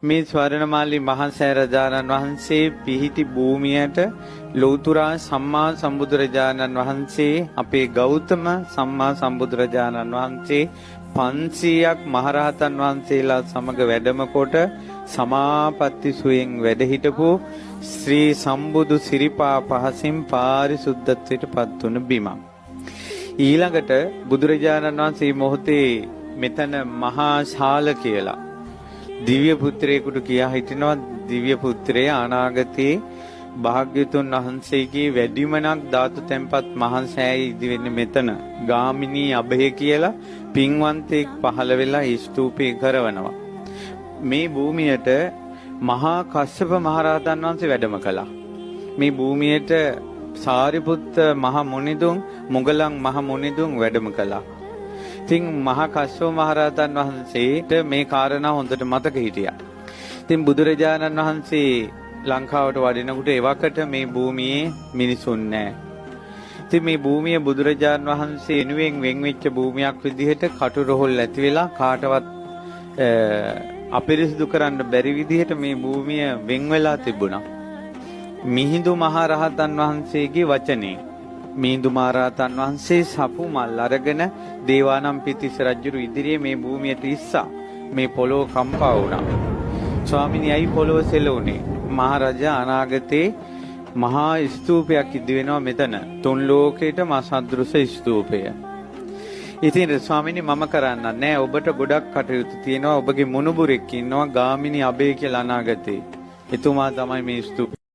මේ ස්වර්ණමාලි මහා සෑරජානන් වහන්සේ පිහිටි භූමියට ලෞතුරා සම්මා සම්බුදුරජාණන් වහන්සේ අපේ ගෞතම සම්මා සම්බුදුරජාණන් වහන්සේ 500ක් මහරහතන් වහන්සේලා සමග වැඩම කොට සමාපatti සුවයෙන් වැඩ හිටපු ශ්‍රී සම්බුදු සිරිපා පහසින් පාරිසුද්ධත්වයට පත් වුණ බිමක්. ඊළඟට බුදුරජාණන් වහන්සේ මොහොතේ මෙතන මහා ශාල කියලා දිව්‍ය පුත්‍රයෙකුට කියා හිටිනවා. දිව්‍ය පුත්‍රය අනාගතේ භාග්‍යතුන් වහන්සේගේ වැඩිමනක් ධාතු තැන්පත් මහා සෑය ඉදි වෙන්නේ මෙතන. ගාමිණී අභය කියලා පින්වන්තෙක් පහළ වෙලා ස්තූපේ කරවනවා. මේ භූමියට මහා කස්සප මහරහතන් වහන්සේ වැඩම කළා. මේ භූමියට සාරිපුත්ත මහ මුනිදුන් මුගලන් මහ මුනිදුන් වැඩම කළා. ඉතින් මහා කස්සප මහරහතන් වහන්සේට මේ කාරණා හොඳට මතක හිටියා. ඉතින් බුදුරජාණන් වහන්සේ ලංකාවට වඩිනකොට එවකට මේ භූමියේ මිනිසුන් නැහැ. ඉතින් මේ භූමිය බුදුරජාණන් වහන්සේ වෙනුවෙන් වෙන් වෙච්ච භූමියක් විදිහට කටුරොහොල් ඇති වෙලා කාටවත් අපිරිසිදු කරන්න බැරි විදිහට මේ භූමිය වෙන් වෙලා තිබුණා. මිහිඳු මහරහතන් වහන්සේගේ වචනේ මිහිඳු මහරහතන් වහන්සේ සපු මල් අරගෙන දේවානම්පියතිස්ස රජුරු ඉදිරියේ මේ භූමියට ඉස්සා මේ පොළොව කම්පා වුණා. ස්වාමිනී අයි පොළොව සෙලුනේ. මහරජා අනාගතේ මහා ස්තූපයක් ඉදි වෙනවා මෙතන. තුන් ලෝකේටම අසදෘශ ස්තූපය. ඉතින් ස්වාමිනී මම කරන්න නෑ. ඔබට ගොඩක් කටයුතු තියෙනවා. ඔබගේ මුණුබුරෙක් ඉන්නවා ගාමිණී අබේ කියලා අනාගතේ. එතුමා තමයි මේ ස්තූපය